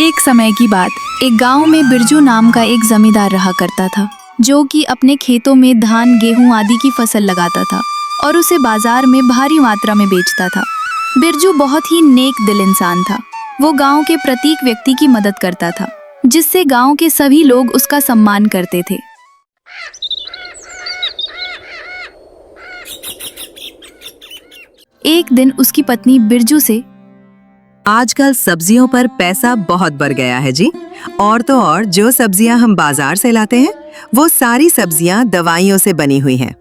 एक समय की बात, एक गांव में बिरजू नाम का एक जमींदार रहा करता था, जो कि अपने खेतों में धान, गेहूं आदि की फसल लगाता था और उसे बाजार में भारी मात्रा में बेचता था। बिरजू बहुत ही नेक दिल इंसान था। वो गांव के प्रत्येक व्यक्ति की मदद करता था, जिससे गांव के सभी लोग उसका सम्मान करते थे। एक दिन उसकी पत्नी बिरजू से, आजकल सब्जियों पर पैसा बहुत बढ़ गया है जी। और तो और जो सब्जियां हम बाजार से लाते हैं वो सारी सब्जियां दवाइयों से बनी हुई हैं।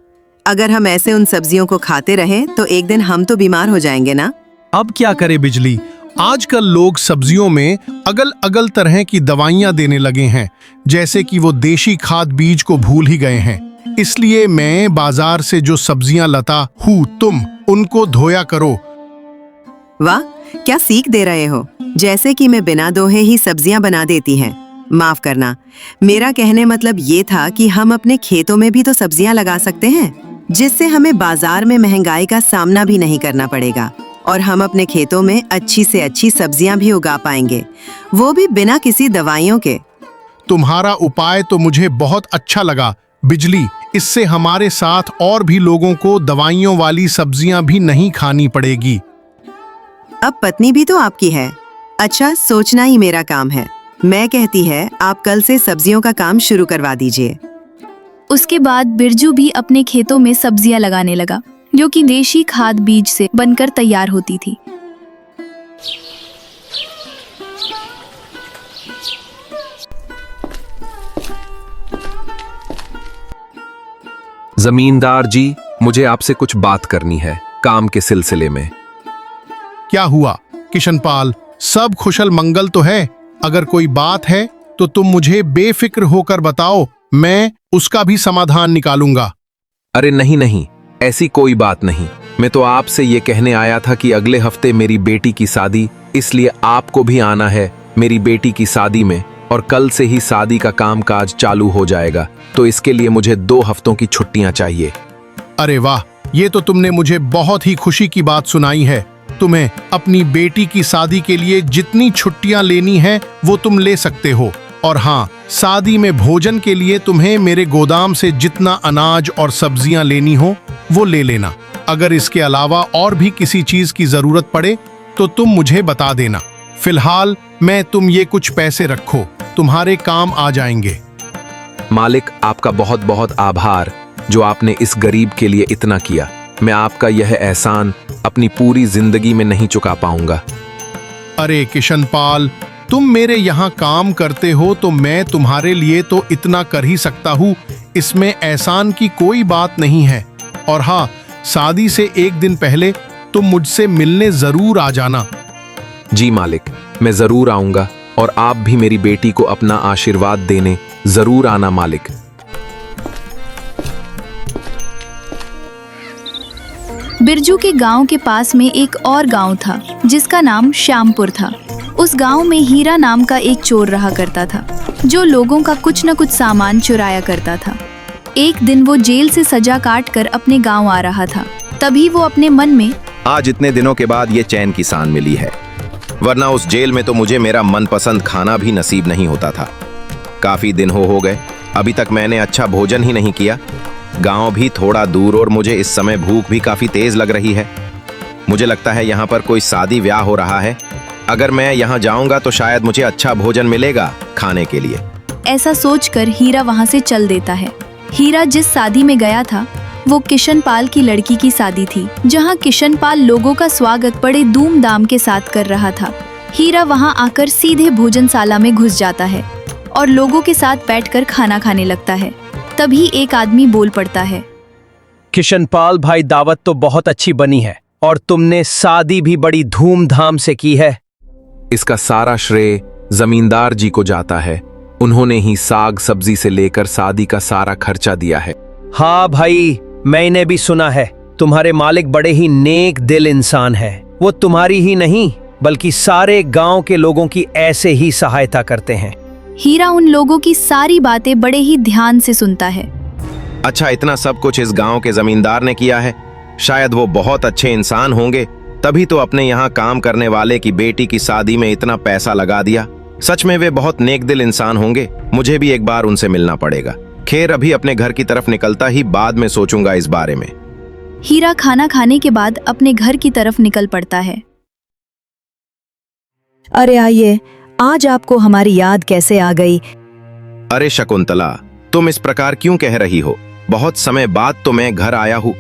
अगर हम ऐसे उन सब्जियों को खाते रहें तो एक दिन हम तो बीमार हो जाएंगे ना। अब क्या करे बिजली, आजकल लोग सब्जियों में अगल अगल तरह की दवाइयां देने लगे हैं, जैसे कि वो देशी खाद बीज को भूल ही गए हैं। इसलिए मैं बाजार से जो सब्जियां लाता हूँ, तुम उनको धोया करो। वाह, क्या सीख दे रहे हो। जैसे कि मैं बिना धोए ही सब्जियां बना देती हैं। माफ करना, मेरा कहने मतलब ये था कि हम अपने खेतों में भी तो सब्जियां लगा सकते हैं, जिससे हमें बाजार में महंगाई का सामना भी नहीं करना पड़ेगा और हम अपने खेतों में अच्छी से अच्छी सब्जियां भी उगा पाएंगे, वो भी बिना किसी दवाइयों के। तुम्हारा उपाय तो मुझे बहुत अच्छा लगा बिजली। इससे हमारे साथ और भी लोगों को दवाइयों वाली सब्जियां भी नहीं खानी पड़ेगी। अब पत्नी भी तो आपकी है। अच्छा, सोचना ही मेरा काम है। मैं कहती है आप कल से सब्जियों का काम शुरू करवा दीजिए। उसके बाद बिरजू भी अपने खेतों में सब्जियां लगाने लगा, जो कि देशी खाद बीज से बनकर तैयार होती थी। जमींदार जी, मुझे आपसे कुछ बात करनी है काम के सिलसिले में। क्या हुआ किशनपाल, सब कुशल मंगल तो है? अगर कोई बात है तो तुम मुझे बेफिक्र होकर बताओ, मैं उसका भी समाधान निकालूंगा। अरे नहीं नहीं, ऐसी कोई बात नहीं। मैं तो आपसे ये कहने आया था कि अगले हफ्ते मेरी बेटी की शादी, इसलिए आपको भी आना है मेरी बेटी की शादी में, और कल से ही शादी का कामकाज चालू हो जाएगा, तो इसके लिए मुझे 2 हफ्तों की छुट्टियां चाहिए। अरे वाह, ये तो तुमने मुझे बहुत ही खुशी की बात सुनाई है। तुम्हें अपनी बेटी की शादी के लिए जितनी छुट्टियां लेनी है वो तुम ले सकते हो। और हाँ, शादी में भोजन के लिए तुम्हें मेरे गोदाम से जितना अनाज और सब्जियां लेनी हो वो ले लेना। अगर इसके अलावा और भी किसी चीज की जरूरत पड़े तो तुम मुझे बता देना। फिलहाल मैं तुम ये कुछ पैसे रखो, तुम्हारे काम आ जाएंगे। मालिक, आपका बहुत बहुत आभार जो आपने इस गरीब के लिए इतना किया। मैं आपका यह एहसान अपनी पूरी जिंदगी में नहीं चुका पाऊंगा। अरे किशनपाल, तुम मेरे यहाँ काम करते हो तो मैं तुम्हारे लिए तो इतना कर ही सकता हूँ, इसमें एहसान की कोई बात नहीं है। और हाँ, शादी से एक दिन पहले तुम मुझसे मिलने जरूर आ जाना। जी मालिक, मैं जरूर आऊंगा, और आप भी मेरी बेटी को अपना आशीर्वाद देने जरूर आना मालिक। बिरजू के गांव के पास में एक और गांव था, जिसका नाम श्यामपुर था। उस गांव में हीरा नाम का एक चोर रहा करता था, जो लोगों का कुछ न कुछ सामान चुराया करता था। एक दिन वो जेल से सजा काट कर अपने गांव आ रहा था। तभी वो अपने मन में, आज इतने दिनों के बाद ये चैन की सांस मिली है, वरना उस जेल में तो मुझे मेरा मनपसंद खाना भी नसीब नहीं होता था। काफी दिन हो गए, अभी तक मैंने अच्छा भोजन ही नहीं किया। गांव भी थोड़ा दूर और मुझे इस समय भूख भी काफी तेज लग रही है। मुझे लगता है यहाँ पर कोई शादी ब्याह हो रहा है। अगर मैं यहाँ जाऊंगा तो शायद मुझे अच्छा भोजन मिलेगा खाने के लिए। ऐसा सोचकर हीरा वहाँ से चल देता है। हीरा जिस शादी में गया था वो किशनपाल की लड़की की शादी थी, जहाँ किशनपाल लोगों का स्वागत बड़े धूमधाम के साथ कर रहा था। हीरा वहाँ आकर सीधे भोजनशाला में घुस जाता है और लोगों के साथ बैठकर खाना खाने लगता है। तभी एक आदमी बोल पड़ता है, किशनपाल भाई, दावत तो बहुत अच्छी बनी है और तुमने शादी भी बड़ी धूमधाम से की है। इसका सारा श्रेय जमींदार जी को जाता है। उन्होंने ही साग सब्जी से लेकर शादी का सारा खर्चा दिया है। हाँ भाई, मैंने भी सुना है तुम्हारे मालिक बड़े ही नेक दिल इंसान है। वो तुम्हारी ही नहीं बल्कि सारे गांव के लोगों की ऐसे ही सहायता करते हैं। हीरा उन लोगों की सारी बातें बड़े ही ध्यान से सुनता है। अच्छा, इतना सब कुछ इस गांव के जमींदार ने किया है। शायद वो बहुत अच्छे इंसान होंगे, तभी तो अपने यहाँ काम करने वाले की बेटी की शादी में इतना पैसा लगा दिया। सच में वे बहुत नेक दिल इंसान होंगे। मुझे भी एक बार उनसे मिलना पड़ेगा। खैर, अभी अपने घर की तरफ निकलता ही बाद में सोचूंगा इस बारे में। हीरा खाना खाने के बाद अपने घर की तरफ निकल पड़ता है। अरे आइए, आज आपको हमारी याद कैसे आ गई? अरे शकुंतला, तुम इस प्रकार क्यों कह रही हो? बहुत समय बाद तो मैं घर आया हूँ।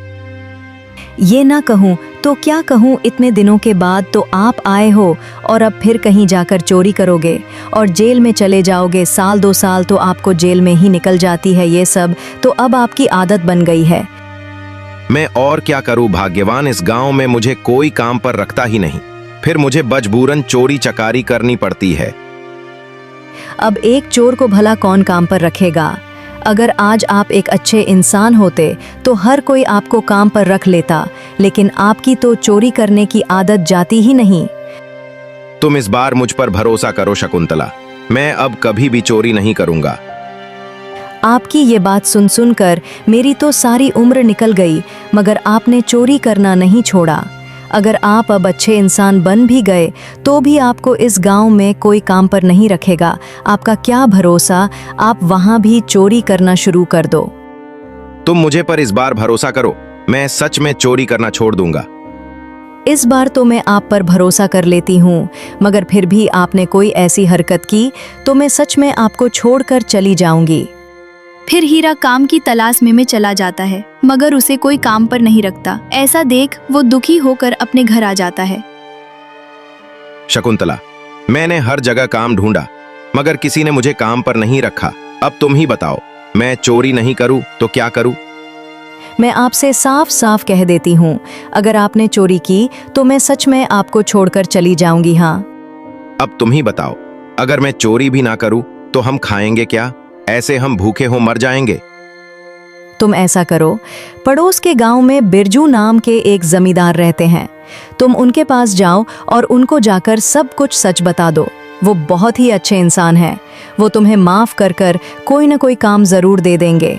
ये ना कहूँ तो क्या कहूँ, इतने दिनों के बाद तो आप आए हो और अब फिर कहीं जाकर चोरी करोगे और जेल में चले जाओगे। साल 2 साल तो आपको जेल में ही निकल जाती है। ये सब तो अब आपकी आदत बन गई है। मैं और क्या करूँ भाग्यवान, इस गांव में मुझे कोई काम पर रखता ही नहीं, फिर मुझे मजबूरन चोरी चकारी करनी पड़ती है। अब एक चोर को भला कौन काम पर रखेगा? अगर आज आप एक अच्छे इंसान होते तो हर कोई आपको काम पर रख लेता, लेकिन आपकी तो चोरी करने की आदत जाती ही नहीं। तुम इस बार मुझ पर भरोसा करो शकुंतला, मैं अब कभी भी चोरी नहीं करूंगा। आपकी ये बात सुन सुनकर मेरी तो सारी उम्र निकल गई, मगर आपने चोरी करना नहीं छोड़ा। अगर आप अब अच्छे इंसान बन भी गए तो भी आपको इस गांव में कोई काम पर नहीं रखेगा। आपका क्या भरोसा, आप वहां भी चोरी करना शुरू कर दो। तुम मुझे पर इस बार भरोसा करो, मैं सच में चोरी करना छोड़ दूंगा। इस बार तो मैं आप पर भरोसा कर लेती हूँ, मगर फिर भी आपने कोई ऐसी हरकत की तो मैं सच में आपको छोड़कर चली जाऊंगी। फिर हीरा काम की तलाश में चला जाता है, मगर उसे कोई काम पर नहीं रखता। ऐसा देख वो दुखी होकर अपने घर आ जाता है। शकुंतला, मैंने हर जगह काम ढूंढा मगर किसी ने मुझे काम पर नहीं रखा। अब तुम ही बताओ, मैं चोरी नहीं करूं तो क्या करूं? मैं आपसे साफ साफ कह देती हूँ, अगर आपने चोरी की तो मैं सच में आपको छोड़कर चली जाऊंगी। हाँ, अब तुम ही बताओ, अगर मैं चोरी भी ना करूं तो हम खाएंगे क्या? ऐसे हम भूखे हो मर जाएंगे। तुम ऐसा करो, पड़ोस के गांव में बिरजू नाम के एक जमींदार रहते हैं। तुम उनके पास जाओ और उनको जाकर सब कुछ सच बता दो। वो बहुत ही अच्छे इंसान हैं। वो तुम्हें माफ कर कर कोई ना कोई काम जरूर दे देंगे।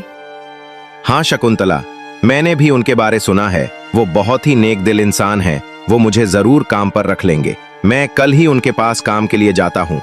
हाँ शकुंतला, मैंने भी उनके बारे सुना है। वो बहुत ही नेक दिल इंसान हैं। वो मुझे जरूर काम पर रख लेंगे। मैं कल ही उनके पास काम के लिए जाता हूँ।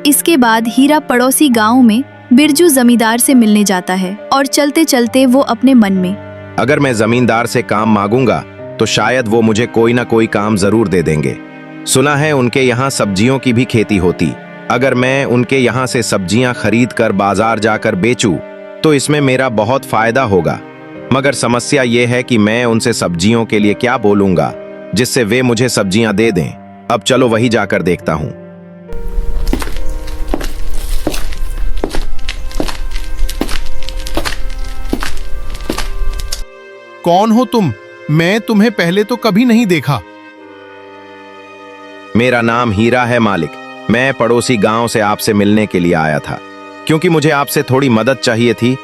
इसके बाद हीरा पड़ोसी गांव में बिरजू जमींदार से मिलने जाता है और चलते चलते वो अपने मन में, अगर मैं जमींदार से काम मांगूंगा तो शायद वो मुझे कोई ना कोई काम जरूर दे देंगे। सुना है उनके यहाँ सब्जियों की भी खेती होती। अगर मैं उनके यहाँ से सब्जियां खरीद कर बाजार जाकर बेचूं तो इसमें मेरा बहुत फायदा होगा। मगर समस्या ये है कि मैं उनसे सब्जियों के लिए क्या बोलूंगा जिससे वे मुझे सब्जियां दे दें। अब चलो वही जाकर देखता हूं। कौन हो तुम? मैं तुम्हें पहले तो कभी नहीं देखा। मेरा नाम हीरा है मालिक। मैं पड़ोसी गांव से आपसे मिलने के लिए आया था क्योंकि मुझे आपसे थोड़ी मदद चाहिए थी।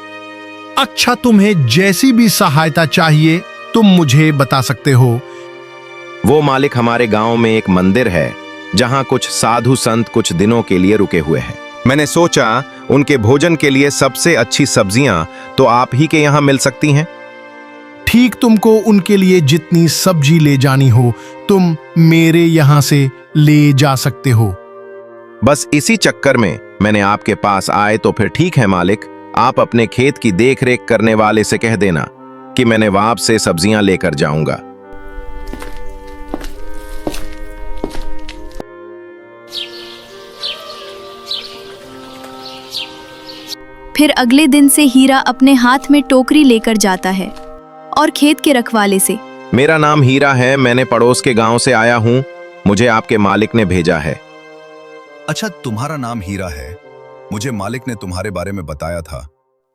अच्छा, तुम्हें जैसी भी सहायता चाहिए तुम मुझे बता सकते हो। वो मालिक, हमारे गांव में एक मंदिर है जहां कुछ साधु संत कुछ दिनों के लिए रुके हुए हैं। मैंने सोचा उनके भोजन के लिए सबसे अच्छी सब्जियां तो आप ही के यहाँ मिल सकती हैं। ठीक, तुमको उनके लिए जितनी सब्जी ले जानी हो तुम मेरे यहाँ से ले जा सकते हो। बस इसी चक्कर में मैंने आपके पास आए तो फिर ठीक है मालिक। आप अपने खेत की देखरेख करने वाले से कह देना कि मैंने वहां से सब्जियां लेकर जाऊंगा। फिर अगले दिन से हीरा अपने हाथ में टोकरी लेकर जाता है और खेत के रखवाले से, मेरा नाम हीरा है, मैंने पड़ोस के गांव से आया हूं, मुझे आपके मालिक ने भेजा है। अच्छा, तुम्हारा नाम हीरा है, मुझे मालिक ने तुम्हारे बारे में बताया था।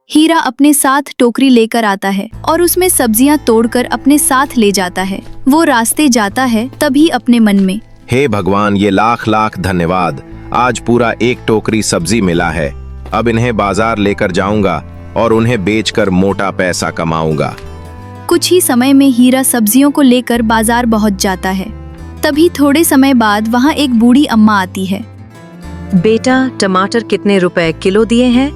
हीरा अपने साथ टोकरी लेकर आता है और उसमें सब्जियां तोड़कर अपने साथ ले जाता है। वो रास्ते जाता है तभी अपने मन में, हे भगवान, ये लाख लाख धन्यवाद, आज पूरा एक टोकरी सब्जी मिला है। अब इन्हें बाजार लेकर जाऊंगा और उन्हें बेचकर मोटा पैसा कमाऊंगा। कुछ ही समय में हीरा सब्जियों को लेकर बाजार पहुंच जाता है। तभी थोड़े समय बाद वहां एक बूढ़ी अम्मा आती है। बेटा, टमाटर कितने रुपए किलो दिए हैं?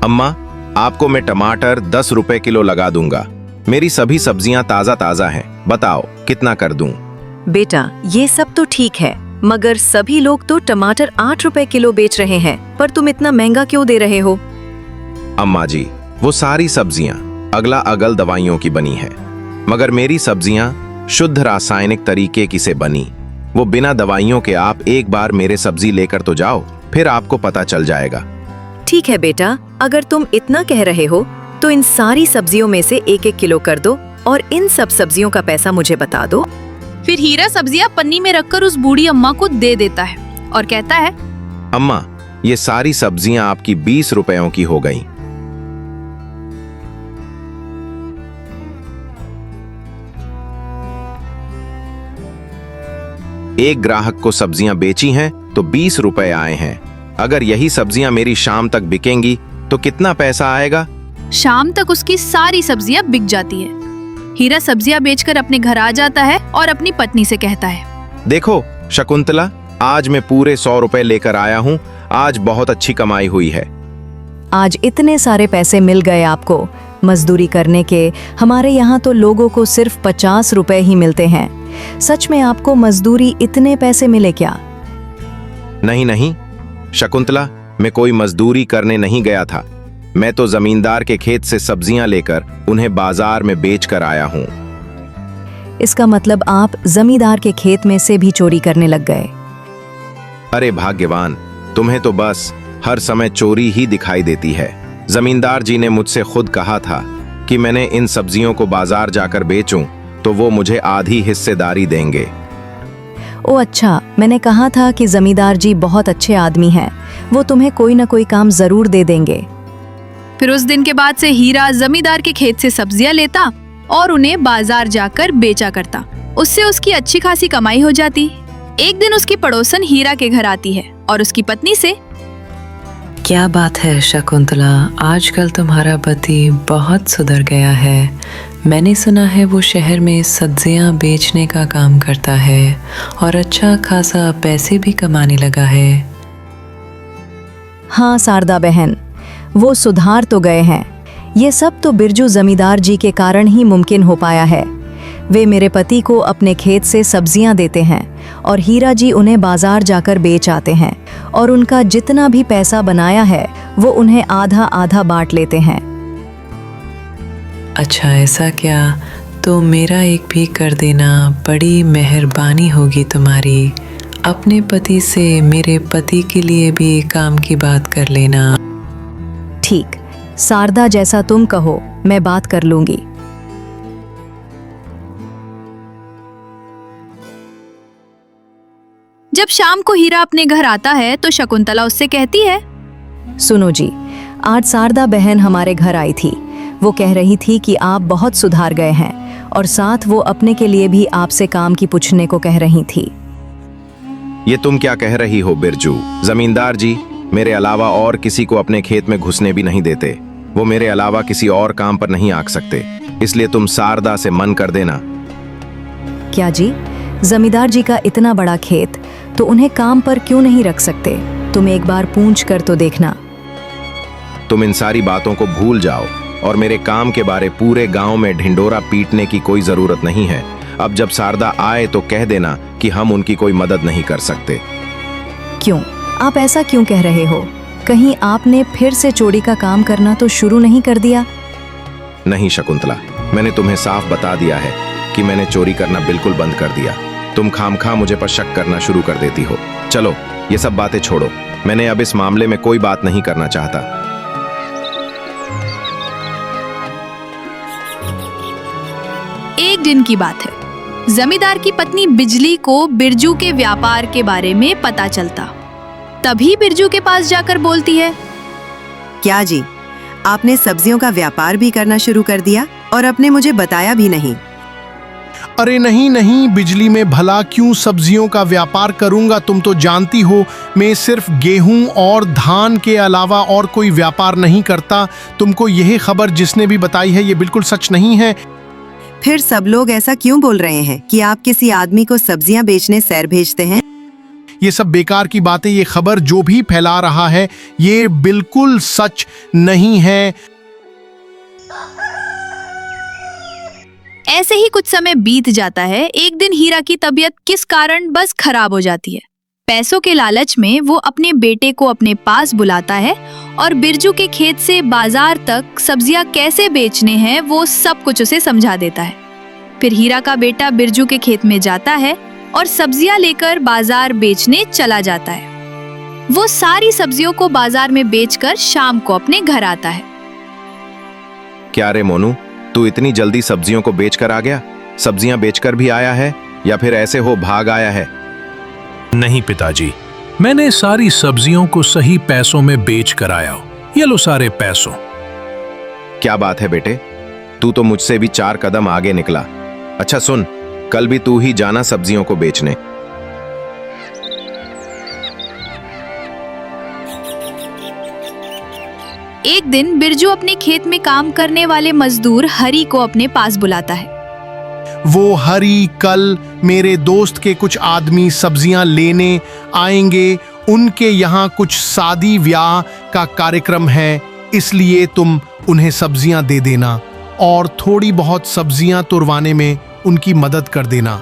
अम्मा, आपको मैं टमाटर 10 रुपए किलो लगा दूंगा। मेरी सभी सब्जियां ताजा ताजा हैं, बताओ कितना कर दूं? बेटा, ये सब तो ठीक है, मगर सभी लोग तो टमाटर 8 रुपए किलो बेच रहे हैं, पर तुम इतना महंगा क्यों दे रहे हो? अम्मा जी, वो सारी सब्जियां अगला अगल दवाइयों की बनी है, मगर मेरी सब्जियां शुद्ध रासायनिक तरीके की से बनी। वो बिना दवाइयों के। आप एक बार मेरे सब्जी लेकर तो जाओ, फिर आपको पता चल जाएगा। ठीक है बेटा, अगर तुम इतना कह रहे हो तो इन सारी सब्जियों में से 1-1 किलो कर दो और इन सब सब्जियों का पैसा मुझे बता दो। फिर हीरा सब्जियां पन्नी में रखकर उस बूढ़ी अम्मा को दे देता है और कहता है, अम्मा, ये सारी सब्जियां आपकी 20 रुपयों की हो गई। एक ग्राहक को सब्जियां बेची हैं तो 20 रुपए आए हैं। अगर यही सब्जियां मेरी शाम तक बिकेंगी तो कितना पैसा आएगा? शाम तक उसकी सारी सब्जियां बिक जाती है। हीरा सब्जियां बेचकर अपने घर आ जाता है और अपनी पत्नी से कहता है, देखो शकुंतला, आज मैं पूरे 100 रुपए लेकर आया हूँ। आज बहुत अच्छी कमाई हुई है। आज इतने सारे पैसे मिल गए आपको मजदूरी करने के। हमारे यहाँ तो लोगों को सिर्फ 50 रुपए ही मिलते हैं। सच में आपको मजदूरी इतने पैसे मिले क्या? नहीं नहीं शकुंतला, मैं कोई मजदूरी करने नहीं गया था। मैं तो जमींदार के खेत से सब्जियां लेकर उन्हें बाजार में बेच कर आया हूँ। इसका मतलब आप जमींदार के खेत में से भी चोरी करने लग गए। अरे भाग्यवान, तुम्हें तो बस हर समय चोरी ही दिखाई देती है। जमींदार जी ने मुझसे खुद कहा था कि मैंने इन सब्जियों को बाजार जाकर बेचूं तो वो मुझे आधी हिस्सेदारी देंगे। ओ अच्छा, मैंने कहा था कि जमींदार जी बहुत अच्छे आदमी हैं, वो तुम्हें कोई ना कोई काम जरूर दे देंगे। फिर उस दिन के बाद से हीरा जमींदार के खेत से सब्जियां लेता और उन्हें बाजार जाकर बेचा करता। उससे उसकी अच्छी खासी कमाई हो जाती। एक दिन उसकी पड़ोसन हीरा के घर आती है और उसकी पत्नी से, क्या बात है शकुंतला, आजकल तुम्हारा पति बहुत सुधर गया है। मैंने सुना है वो शहर में सब्जियां बेचने का काम करता है और अच्छा खासा पैसे भी कमाने लगा है। हाँ शारदा बहन, वो सुधार तो गए हैं। ये सब तो बिरजू जमींदार जी के कारण ही मुमकिन हो पाया है। वे मेरे पति को अपने खेत से सब्जियां देते हैं और हीरा जी उन्हें बाजार जाकर बेच आते हैं और उनका जितना भी पैसा बनाया है वो उन्हें आधा आधा बांट लेते हैं। अच्छा ऐसा क्या? तो मेरा एक भी कर देना, बड़ी मेहरबानी होगी तुम्हारी। अपने पति से मेरे पति के लिए भी काम की बात कर लेना। ठीक, शारदा जैसा तुम कहो, मैं बात कर लूंगी। जब शाम को हीरा अपने घर आता है तो शकुंतला उससे कहती है, सुनो जी, आज शारदा बहन हमारे घर आई थी। वो कह रही थी कि आप बहुत सुधार गए हैं और साथ वो अपने के लिए भी आपसे काम की पूछने को कह रही थी। ये तुम क्या कह रही हो बिरजू? जमींदार जी मेरे अलावा और किसी को अपने खेत में घुसने भी नहीं देते। वो मेरे अलावा किसी और काम पर नहीं आंक सकते, इसलिए तुम शारदा से मन कर देना। क्या जी, जमींदार जी का इतना बड़ा खेत, तो उन्हें काम पर क्यों नहीं रख सकते? तुम एक बार पूछ कर तो देखना। तुम इन सारी बातों को भूल जाओ और मेरे काम के बारे पूरे गांव में ढिंडोरा पीटने की कोई जरूरत नहीं है। अब जब शारदा आए तो कह देना कि हम उनकी कोई मदद नहीं कर सकते। क्यों? आप ऐसा क्यों कह रहे हो? कहीं आपने फिर से चोरी का काम करना तो शुरू नहीं कर दिया? नहीं शकुंतला, मैंने तुम्हें साफ बता दिया है कि मैंने चोरी करना बिल्कुल बंद कर दिया। तुम खामखा मुझे पर शक करना शुरू कर देती हो। चलो ये सब बातें छोड़ो, मैंने अब इस मामले में कोई बात नहीं करना चाहता। एक दिन की बात है, जमींदार की पत्नी बिजली को बिरजू के व्यापार के बारे में पता चलता। तभी बिरजू के पास जाकर बोलती है, क्या जी, आपने सब्जियों का व्यापार भी करना शुरू कर दिया और आपने मुझे बताया भी नहीं? अरे नहीं नहीं बिजली, में भला क्यों सब्जियों का व्यापार करूंगा? तुम तो जानती हो मैं सिर्फ गेहूं और धान के अलावा और कोई व्यापार नहीं करता। तुमको यह खबर जिसने भी बताई है ये बिल्कुल सच नहीं है। फिर सब लोग ऐसा क्यों बोल रहे हैं कि आप किसी आदमी को सब्जियां बेचने शहर भेजते हैं? ये सब बेकार की बातें, ये खबर जो भी फैला रहा है ये बिल्कुल सच नहीं है। ऐसे ही कुछ समय बीत जाता है। एक दिन हीरा की तबीयत किस कारण बस खराब हो जाती है। पैसों के लालच में वो अपने बेटे को अपने पास बुलाता है और बिरजू के खेत से बाजार तक सब्जियां कैसे बेचने हैं वो सब कुछ उसे समझा देता है। फिर हीरा का बेटा बिरजू के खेत में जाता है और सब्जियां लेकर बाजार बेचने चला जाता है। वो सारी सब्जियों को बाजार में बेचकर शाम को अपने घर आता है। क्या रे मोनू, तू इतनी जल्दी सब्जियों को बेचकर आ गया? सब्जियां बेचकर भी आया है या फिर ऐसे हो भाग आया है? नहीं पिताजी, मैंने सारी सब्जियों को सही पैसों में बेच कर आया हूं। ये लो सारे पैसों। क्या बात है बेटे, तू तो मुझसे भी 4 कदम आगे निकला। अच्छा सुन, कल भी तू ही जाना सब्जियों को बेचने। एक दिन बिरजू अपने खेत में काम करने वाले मजदूर हरी को अपने पास बुलाता है। वो हरी कल मेरे दोस्त के कुछ आदमी सब्जियां लेने आएंगे। उनके यहाँ कुछ शादी ब्याह का कार्यक्रम है, इसलिए तुम उन्हें सब्जियां दे देना और थोड़ी बहुत सब्जियां तुड़वाने में उनकी मदद कर देना।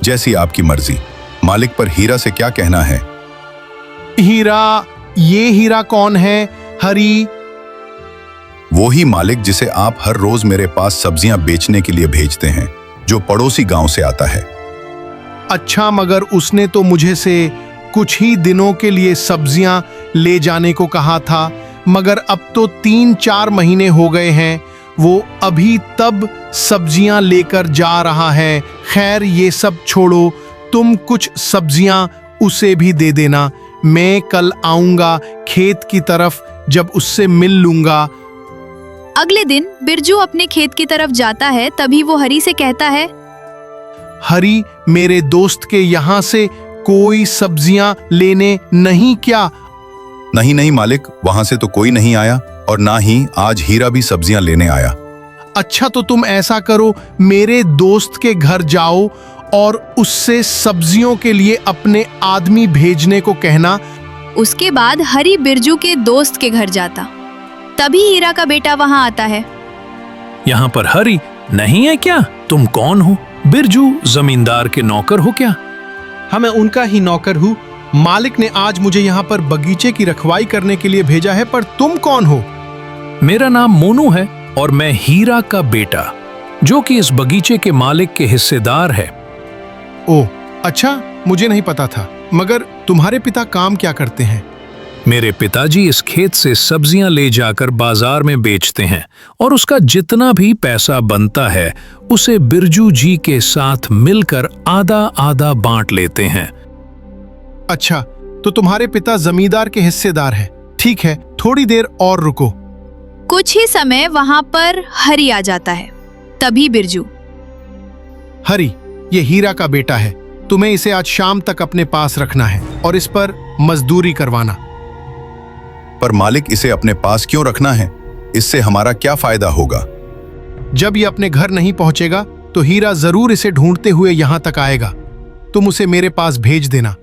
जैसी आपकी मर्जी। मालिक, पर हीरा से क्या कहना है? हीरा? ये हीरा कौन है? हरी? वो ही मालिक जिसे आप हर रोज मेरे पास सब्जियां बेचने के लिए भेजते हैं, जो पड़ोसी गांव से आता है। अच्छा, मगर उसने तो मुझे से कुछ ही दिनों के लिए सब्जियां ले जाने को कहा था, मगर अब तो 3-4 महीने हो गए हैं। वो अभी तब सब्जियां लेकर जा रहा है। खैर, ये सब छोड़ो, तुम कुछ सब्जियां उसे भी दे देना। मैं कल आऊंगा खेत की तरफ, जब उससे मिल लूंगा। अगले दिन बिरजू अपने खेत की तरफ जाता है, तभी वो हरी से कहता है, हरी, मेरे दोस्त के यहाँ से कोई सब्जियां लेने नहीं क्या? नहीं नहीं मालिक, वहां से तो कोई नहीं आया और ना ही आज हीरा भी सब्जियां लेने आया। अच्छा, तो तुम ऐसा करो, मेरे दोस्त के घर जाओ और उससे सब्जियों के लिए अपने आदमी भेजने को कहना। उसके बाद हरी बिरजू के दोस्त के घर जाता। तभी हीरा का बेटा वहां आता है। यहाँ पर हरी नहीं है क्या? तुम कौन हो? बिरजू जमींदार के नौकर हो क्या? हाँ, मैं उनका ही नौकर हूँ। मालिक ने आज मुझे यहाँ पर बगीचे की रखवाली करने के लिए भेजा है, पर तुम कौन हो? मेरा नाम मोनू है और मैं हीरा का बेटा, जो कि इस बगीचे के मालिक के हिस्सेदार है। ओह अच्छा, मुझे नहीं पता था। मगर तुम्हारे पिता काम क्या करते हैं? मेरे पिताजी इस खेत से सब्जियां ले जाकर बाजार में बेचते हैं और उसका जितना भी पैसा बनता है उसे बिरजू जी के साथ मिलकर आधा आधा बांट लेते हैं। अच्छा, तो तुम्हारे पिता जमींदार के हिस्सेदार हैं। ठीक है, थोड़ी देर और रुको। कुछ ही समय वहां पर हरी आ जाता है। तभी बिरजू, हरी, ये हीरा का बेटा है। तुम्हें इसे आज शाम तक अपने पास रखना है और इस पर मजदूरी करवाना। पर मालिक, इसे अपने पास क्यों रखना है? इससे हमारा क्या फायदा होगा? जब ये अपने घर नहीं पहुंचेगा तो हीरा जरूर इसे ढूंढते हुए यहां तक आएगा। तुम उसे मेरे पास भेज देना।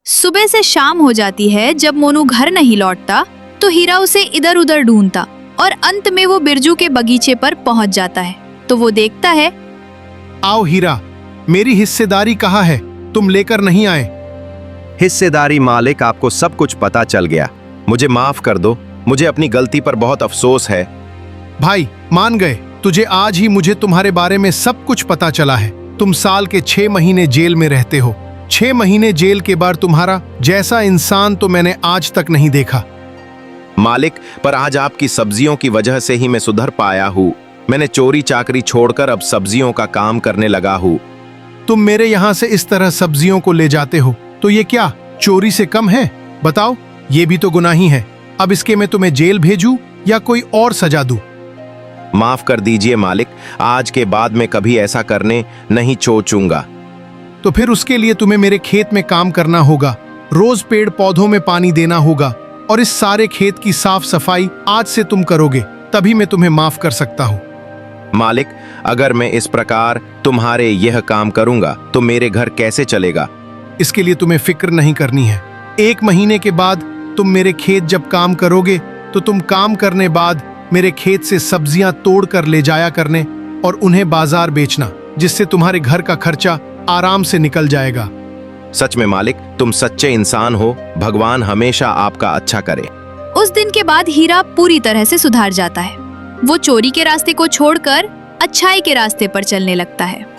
सुबह से शाम हो जाती है। जब मोनू घर नहीं लौटता तो हीरा उसे इधर उधर ढूंढता और अंत में वो बिरजू के बगीचे पर पहुंच जाता है। तो वो देखता है, आओ हीरा, मेरी हिस्सेदारी कहाँ है? तुम लेकर नहीं आए। हिस्सेदारी मालिक, आपको सब कुछ पता चल गया। मुझे माफ कर दो, मुझे अपनी गलती पर बहुत अफसोस है। भाई, मान गए। तुझे आज ही मुझे तुम्हारे बारे में सब कुछ पता चला है। तुम साल के 6 महीने जेल में रहते हो। 6 महीने जेल के बाद तुम्हारा जैसा इंसान तो मैंने आज तक नहीं देखा। मालिक, पर आज आपकी सब्जियों की वजह से ही मैं सुधर पाया हूँ। मैंने चोरी चाकरी छोड़कर अब सब्जियों का काम करने लगा हूँ। तुम मेरे यहाँ से इस तरह सब्जियों को ले जाते हो तो ये क्या चोरी से कम है? बताओ, ये भी तो गुनाही है। अब इसके मैं तुम्हें जेल भेजूं या कोई और सजा दूं? माफ कर दीजिए मालिक, आज के बाद मैं कभी ऐसा करने नहीं सोचूंगा। तो फिर उसके लिए तुम्हें मेरे खेत में काम करना होगा। रोज पेड़ पौधों में पानी देना होगा और इस सारे खेत की साफ सफाई आज से तुम करोगे, तभी मैं तुम्हें माफ कर सकता हूँ। मालिक, अगर मैं इस प्रकार तुम्हारे यह काम करूंगा तो मेरे घर कैसे चलेगा? इसके लिए तुम्हें फिक्र नहीं करनी है। 1 महीने के बाद तुम मेरे खेत जब काम करोगे तो तुम काम करने बाद मेरे खेत से सब्जियां तोड़ कर ले जाया करने और उन्हें बाजार बेचना, जिससे तुम्हारे घर का खर्चा आराम से निकल जाएगा। सच में मालिक, तुम सच्चे इंसान हो। भगवान हमेशा आपका अच्छा करे। उस दिन के बाद हीरा पूरी तरह से सुधार जाता है। वो चोरी के रास्ते को छोड़कर अच्छाई के रास्ते पर चलने लगता है।